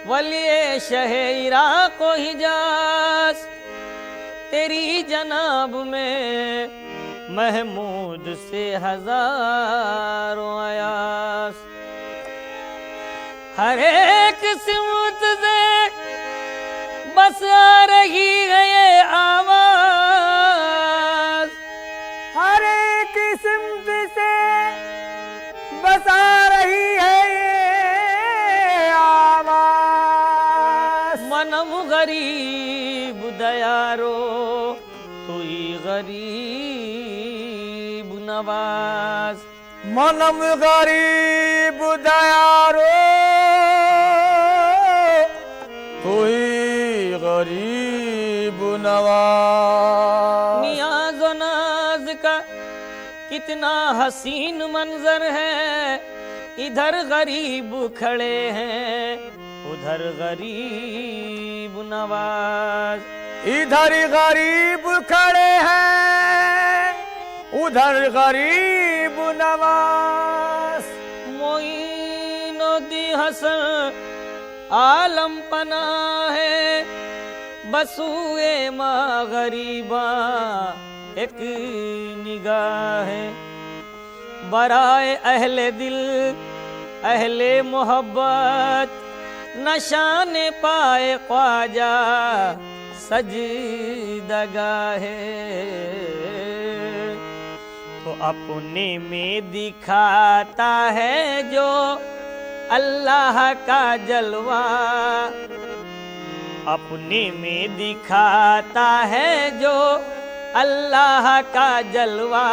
ولی شہ عراق و حجاز تیری جناب میں محمود سے ہزاروں ایاس، ہر ایک سمت سے بس آ رہی ہے یہ آواز، ہر ایک سمت سے بس آ رہی ہے یہ آواز، منم غریب دیارو توئی غریب نواز، منم غریب دیارو توئی غریب نواز، نیاز و ناز کا کتنا حسین منظر ہے، ادھر غریب کھڑے ہیں ادھر غریب نواز، ادھر غریب کھڑے ہیں ادھر غریب نواز، معین الدین حسن عالم پناہ ہے، بسوئے ماں غریباں ایک نگاہ ہے، برائے اہل دل اہل محبت نشان پائے خواجہ سجدگاہ ہے، تو اپنے میں دکھاتا ہے جو اللہ کا جلوہ، اپنے میں دکھاتا ہے جو اللہ کا جلوہ،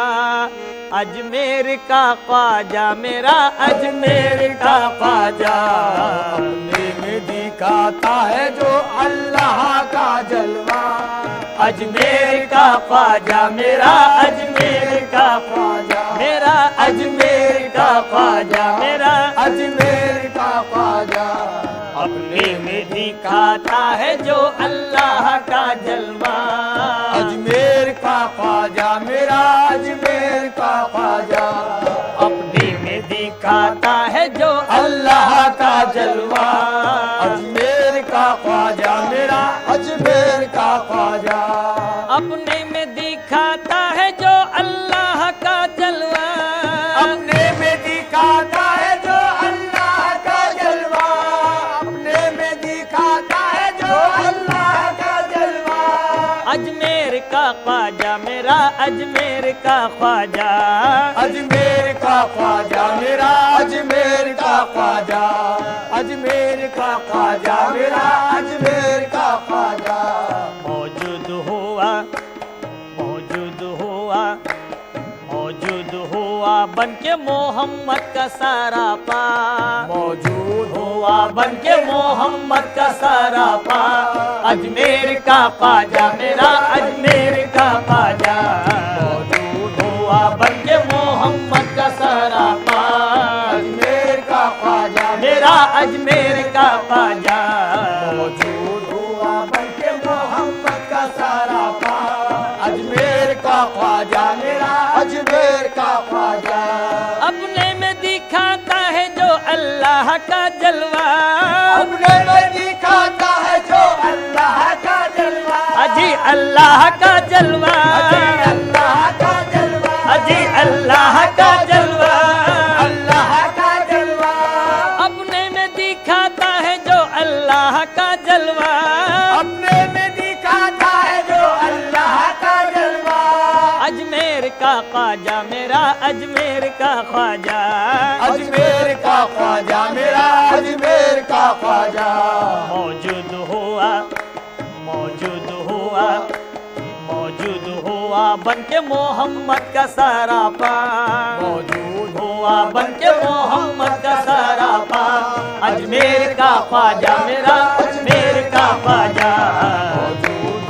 اجمیر کا خواجہ میرا اجمیر کا خواجہ، اپنے میں دکھاتا ہے جو اللہ کا جلوہ، اجمیر کا خواجہ میرا اجمیر کا خواجہ میرا اجمیر کا خواجہ میرا اجمیر کا خواجہ، اپنے میں دکھاتا ہے جو اللہ کا جلوہ، اجمیر کا خواجہ میرا اجمیر کا خواجہ، اپنے میں دکھاتا ہے جو اللہ کا جلوہ، اجمیر کا خواجہ میرا اجمیر کا خواجہ، اپنے میں دکھاتا ہے جو اللہ کا جلوہ، اپنے میں دکھاتا ہے جو اللہ کا جلوہ، اپنے میں دکھاتا ہے جو اللہ کا جلوہ، اجمیر کا خواجہ میرا اجمیر کا خواجہ، اجمیر کا خواجہ میرا اجمیر کا خواجہ، اجمیر کا خواجہ میرا اجمیر کا خواجہ، موجود ہوا بن کے محمد کا سارا پا، موجود ہوا بن کے محمد کا سارا پا، اجمیر کا خواجہ میرا اجمیر کا خواجہ، موجود ہوا بن کے محمد کا سارا پا، اجمیر کا خواجہ میرا اجمیر کا خواجہ، موجود ہوا بن کے محمد کا سارا پا، اجمیر کا خواجہ میرا اجمیر کا خواجہ، اپنے میں دکھاتا ہے جو اللہ کا جلوہ، اپنے میں دکھاتا ہے جو اللہ کا جلوہ، اجی اللہ کا جلوہ، اللہ کا جلوہ، اجی اللہ کا جلوہ، اللہ کا جلوہ، اپنے میں دکھاتا ہے جو اللہ کا جلوہ، اپنے میں دکھاتا ہے جو اللہ کا جلوہ، اجمیر کا خواجہ میرا اجمیر کا خواجہ، اجمیر کا خواجہ میرا اجمیر کا خواجہ، موجود ہوا بن کے محمد کا سارا پا، موجود ہوا بن کے محمد کا سارا پا، اجمیر کا خواجہ میرا اجمیر کا خواجہ، موجود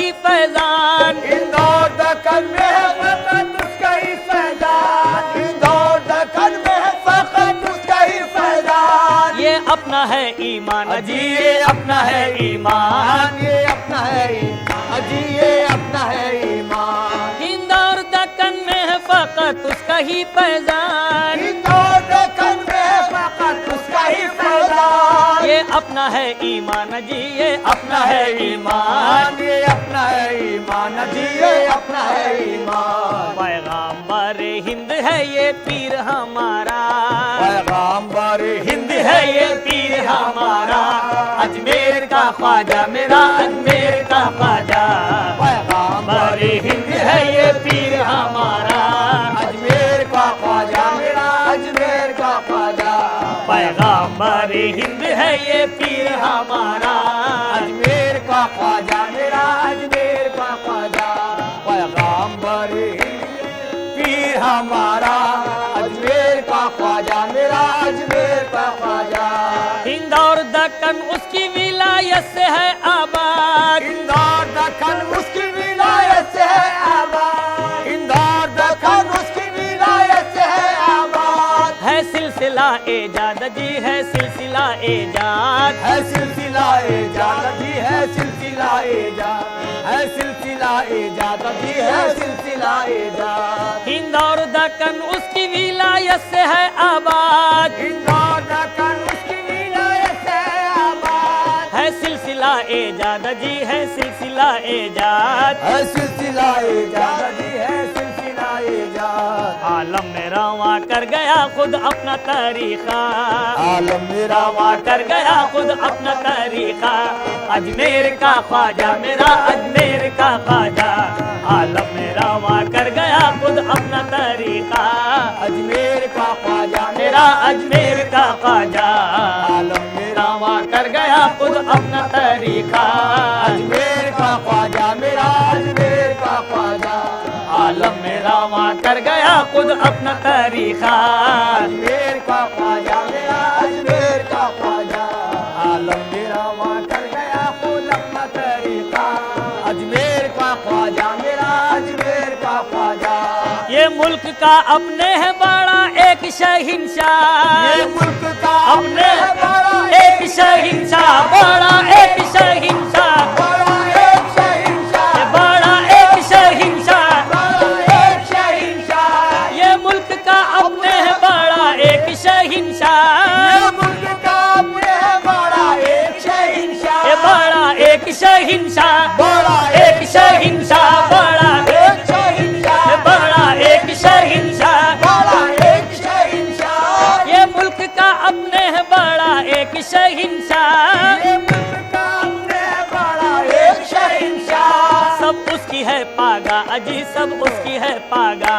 ہی فیضان، اندور دکن میں ہے فقط اس کا ہی فیضان، اندور دکن میں ہے فقط اس کا ہی فیضان، یہ اپنا ہے ایمان جی یہ اپنا ہے ایمان، یہ اپنا ہے ایمان جی یہ اپنا ہے ایمان، اندور دکن میں ہے فقط اس کا ہی فیضان، اندور دکن میں ہے فقط اس کا ہی فیضان، یہ اپنا ہے ایمان جی یہ اپنا ہے ایمان، یہ اپنا ہے ایمان جی یہ اپنا ہے ایمان، پیغامبر ہند ہے یہ پیر ہمارا، پیغامبر ہند ہے یہ پیر ہمارا، اجمیر کا خواجہ میرا اجمیر کا خواجہ، پیغامبر ہند ہے یہ پیر ہمارا، اجمیر کا خواجہ میرا اجمیر کا خواجہ، پیغامبر ہند ہے یہ پیر ہمارا، اجمیر کا خواجہ میرا اجمیر کا خواجہ، پیغامبر پیر ہمارا، اجمیر کا خواجہ میرا اجمیر کا خواجہ، ہند اور دکن اس کی ولایت سے ہے آباد، اندور دکن اس کی ولایت سے ہے آباد، اندور دکن اس کی ولایت سے ہے آباد، ہے سلسلہ ایجاد جی ہے سلسلہ ایجاد، ہے سلسلہ ایجاد جی ہے سلسلہ ایجاد، ہے سلسلہ ایجاد جی ہے سلسلہ ایجاد، ہند اور دکن اس کی ولایت سے ہے آباد، اندور دکن اس کی ولایت سے ہے آباد، ہے سلسلہ ایجاد جی ہے سلسلہ ایجاد، ہے سلسلہ ایجاد جی ہے سلسلہ ایجاد، عالم میں رواں کر گیا خود اپنا طریقہ، عالم میرا رواں کر گیا خود اپنا طریقہ، اجمیر کا خواجہ میرا اجمیر کا خواجہ، عالم میں رواں کر گیا خود اپنا طریقہ، اجمیر کا خواجہ میرا اجمیر کا خواجہ، عالم میرا رواں کر گیا خود اپنا طریقہ، اجمیر کا خواجہ میرا اجمیر کا خواجہ، عالم میں رواں کر گیا خود اپنا طریقہ، اجمیر کا خواجہ میرا اجمیر کا خواجہ، عالم میرا وہاں کر گیا خود اپنا طریقہ، اجمیر کا خواجہ میرا اجمیر کا خواجہ، یہ ملک کا اپنے ہے بڑا ایک شہنشاہ، یہ ملک کا اپنے ہے بڑا ایک شہنشاہ، بڑا ایک شہنشاہ، بڑا ایک شہنشاہ، یہ بڑا ایک شہنشاہ، بڑا ایک شہنشاہ، یہ ملک کا اپنے ہے بڑا ایک شہنشاہ، یہ ملک کا اپنے ہے بڑا ایک شہنشاہ، یہ بڑا ایک شہنشاہ، بڑا ایک شہنشاہ، بڑا ایک شہنشاہ، یہ بڑا ایک شہنشاہ، بڑا ایک شہنشاہ، یہ ملک کا اپنے ہے بڑا ایک شہنشاہ، یہ ملک کا اپنے ہے بڑا ایک شہنشاہ، سب اس کی ہے پاگا اجی سب اس کی ہے پاگا،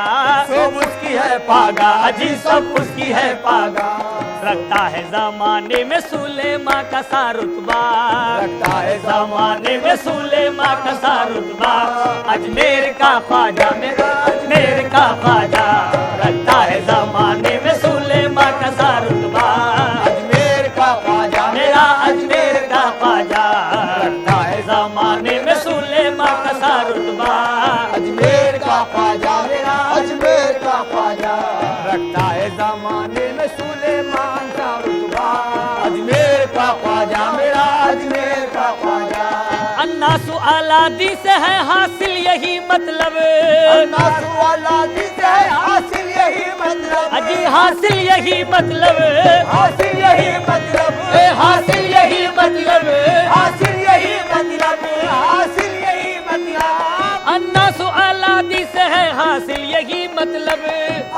سب اس کی ہے پاگا اجی سب اس کی ہے پاگا، رکھتا ہے زمانے میں سلیما کا سا رتبہ، رکھتا ہے زمانے میں سلیما کا سا رتبہ، اجمیر کا خواجہ میرا اجمیر کا خواجہ، رکھتا ہے زمانے میں سلیما کا سا رتبہ، اجمیر کا خواجہ میرا اجمیر کا خواجہ، رکھتا ہے زمانے میں سلیما کا سا رتبہ، اجمیر کا خواجہ میرا اجمیر کا خواجہ، رکھتا ہے زمانے میں سلیمان کا رتبہ، اجمیر کا خواجہ میرا اجمیر کا خواجہ، الناس اولادی سے ہے حاصل یہی مطلب، الناس اولادی سے ہے حاصل یہی مطلب، اجی حاصل یہی مطلب، حاصل یہی مطلب، حاصل یہی مطلب، حاصل یہی مطلب، حاصل یہی مطلب، الناس اولادی سے ہے حاصل یہی مطلب،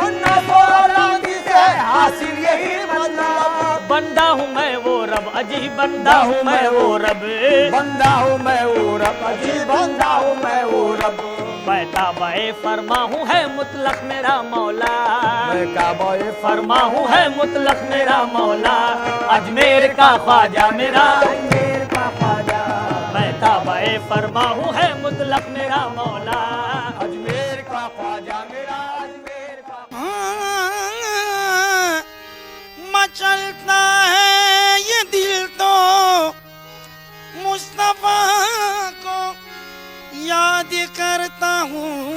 الناس اولادی سے ہے حاصل یہی مطلب، بندہ ہوں میں وہ رب اجی بندہ ہوں میں وہ رب، بندہ ہوں میں وہ رب اجی بندہ ہوں میں وہ رب، میں تابع فرما ہوں ہے مطلق میرا مولا، میں کعبہ فرما ہوں ہے مطلق میرا مولا، اجمیر کا خواجہ میرا اجمیر کا خواجہ، میں تابع فرما ہوں ہے مطلق میرا مولا، اجمیر کا خواجہ میرا اجمیر کا مچلتا ہے یہ دل تو مصطفیٰ کو ہوں،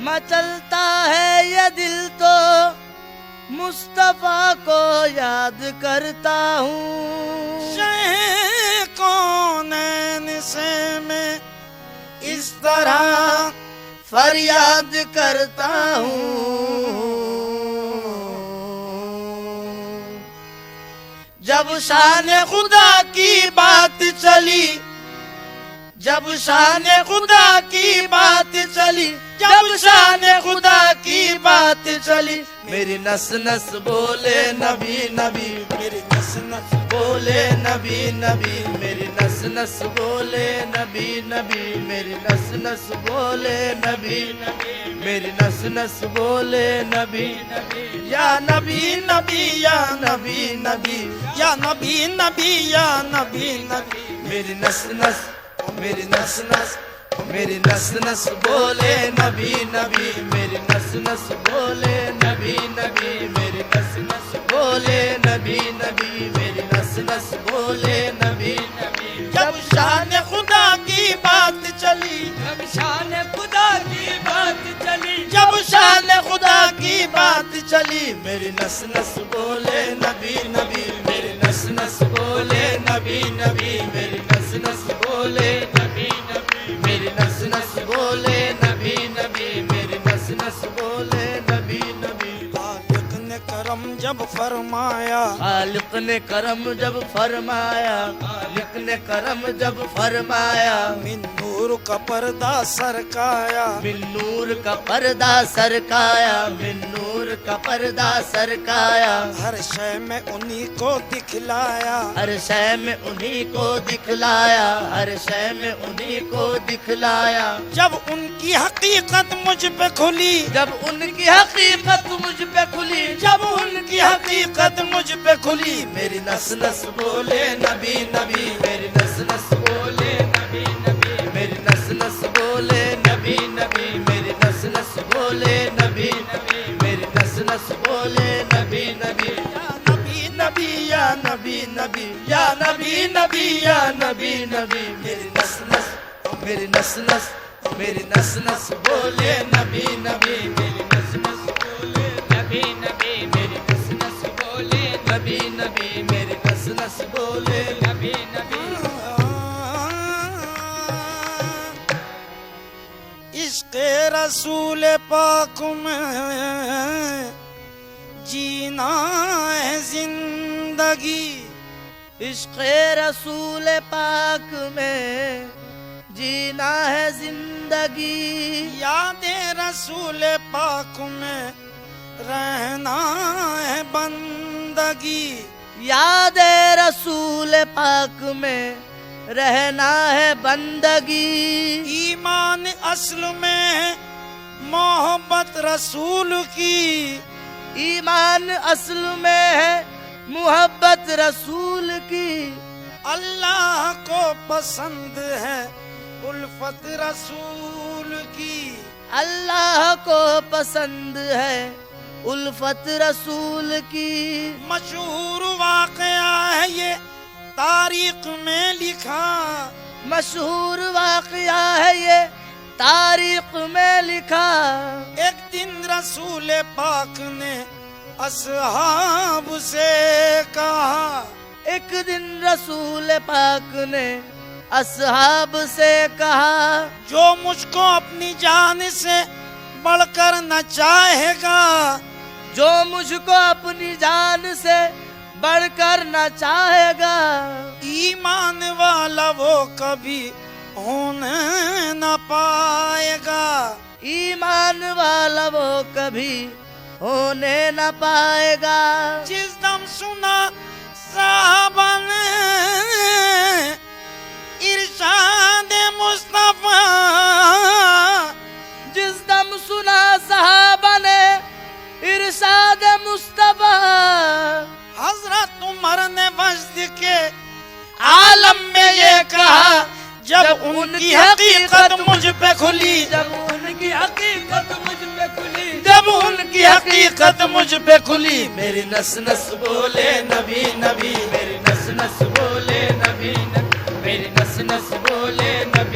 مچلتا ہے یہ دل تو مصطفیٰ کو یاد کرتا ہوں، شہ کونین سے میں اس طرح فریاد کرتا ہوں، جب شان خدا کی بات چلی، جب شان خدا کی بات چلی، جب شان خدا کی بات چلی، میری نس نس بولے نبی نبی، میری نس نس بولے نبی نبی، میری نس نس بولے نبی نبی، میری نس نس بولے نبی نبی، میری نس نس بولے نبی نبی، یا نبی نبی یا نبی نبی، یا نبی نبی یا نبی نبی، میری نس نس، میری نس نس، میری نس نس بولے نبی نبی، میری نس نس بولے نبی نبی، میری نس نس بولے نبی نبی، میری نس نس بولے نبی نبی، جب شان خدا کی بات چلی، جب شان خدا کی بات چلی، جب شان خدا کی بات چلی، میری نس نس بولے نبی نبی، میری نس نس بولے نبی نبی، میری نس نس بولے نبی نبی، میری نس نس بولے نبی نبی، میری نس نس بولے نبی نبی، خالق نے کرم جب فرمایا، خالق نے کرم جب فرمایا، خالق نے کرم جب فرمایا، من نور کا پردہ سرکایا، من نور کا پردہ سرکایا، من نور کا پردہ سرکایا، ہر شے میں انہی کو دکھلایا، ہر شے میں انہی کو دکھلایا، ہر شے میں انہی کو دکھلایا، جب ان کی حقیقت مجھ پہ کھلی، جب ان کی حقیقت مجھ پہ کھلی، جب ان کی حقیقت مجھ پہ کھلی، میری نس نس بولے نبی نبی، میری نس نس بولے نبی نبی، میری نس نس بولے نبی نبی، میری نس نس بولے نبی نبی، میری نس نس بولے نبی نبی، یا نبی نبی یا نبی نبی، یا نبی نبی یا نبی نبی، میری نس نس، میری نس نس، میری نس نس بولے نبی نبی، میری نس نس بولے نبی نبی، میری نس نس بولے نبی نبی، میری نس نس بولے نبی نبی، عشق رسول پاک میں جینا ہے زندگی، عشق رسول پاک میں جینا ہے زندگی، یاد رسول پاک میں رہنا ہے بندگی، یاد رسول پاک میں رہنا ہے بندگی، ایمان اصل میں ہے محبت رسول کی، ایمان اصل میں ہے محبت رسول کی، اللہ کو پسند ہے الفت رسول کی، اللہ کو پسند ہے الفت رسول کی، مشہور واقعہ ہے یہ تاریخ میں لکھا، مشہور واقعہ ہے یہ تاریخ میں لکھا، ایک دن رسول پاک نے اصحاب سے کہا، ایک دن رسول پاک نے اصحاب سے کہا، جو مجھ کو اپنی جان سے بڑھ کر نہ چاہے گا، جو مجھ کو اپنی جان سے بڑھ کر نہ چاہے گا، ایمان والا وہ کبھی ہونے نہ پائے گا، ایمان والا وہ کبھی ہونے نہ پائے گا، جس دم سنا صحابہ نے ارشاد مصطفیٰ، جس دم سنا صحابہ نے ارشاد مصطفیٰ، حضرت عمر نے وجد کے عالم میں یہ کہا، جب ان کی حقیقت مجھ پہ کھلی، جب ان کی حقیقت مجھ پہ کھلی، جب ان کی حقیقت مجھ پہ کھلی، میری نس نس بولے نبی نبی، میری نس نس بولے نبی نبی، میری نس نس بولے نبی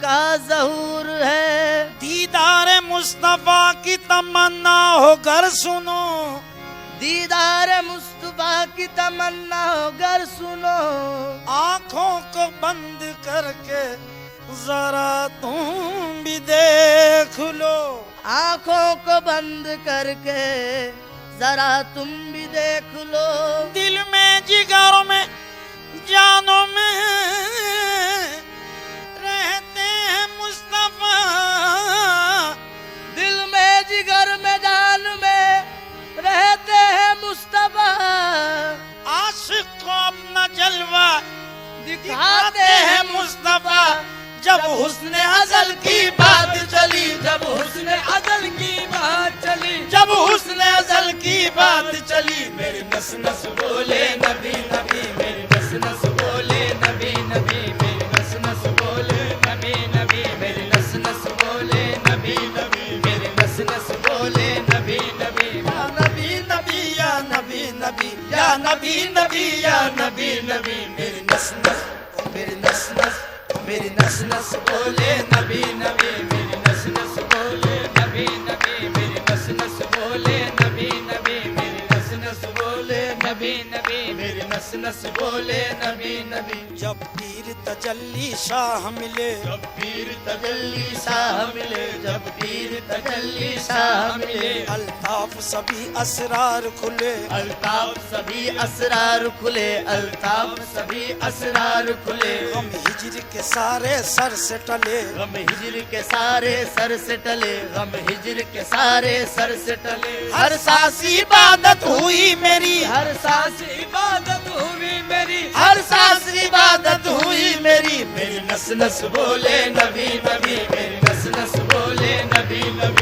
کا ظہور ہے. دیدار مصطفیٰ کی تمنا ہو گر سنو، دیدار مصطفیٰ کی تمنا ہو گر سنو، آنکھوں کو بند کر کے ذرا تم بھی دیکھ لو. آنکھوں کو بند کر کے ذرا تم بھی دیکھ لو. دل میں جگروں میں جانوں میں رہتے ہیں مصطفیٰ، دل میں جگر میں جان میں رہتے ہیں مصطفیٰ. عاشق کو اپنا جلوہ دکھاتے ہیں مصطفیٰ. جب حسن ازل کی بات چلی، جب حسن ازل کی بات چلی، جب حسن ازل کی بات چلی، میری نس نس بولے نبی نبی، میری نس نس بولے نبی نبی، میری نس نس بولے نبی نبی، میری نس نس بولے نبی نبی، میری نس نس بولے نبی نبی. یا نبی نبی یا نبی نبی یا نبی نبی یا نبی نبی، میری نس نس، میری نس نس، میری نس نس بولے نبی نبی، میری نس نس بولے نبی نبی، میری نس نس بولے نبی نبی، میری نس نس بولے نبی نبی، میری نس نس بولے نبی نبی. جب پیر تجلی شاہ ملے، جب پیر تجلی شاہ ملے، جب پیر تجلی شاہ ملے، الطاف سبھی اسرار کھلے، الطاف سبھی اسرار کھلے، الطاف سبھی اسرار کھلے. غم ہجر کے سارے سر سے ٹلے، غم ہجر کے سارے سر سے ٹلے، غم ہجر کے سارے سر سے ٹلے. ہر سانس عبادت ہوئی میری، ہر سانس عبادت ہوئی میری، ہر سانس عبادت ہوئی میری. میری نس نس بولے نبی نبی، میری نس نس بولے نبی نبی.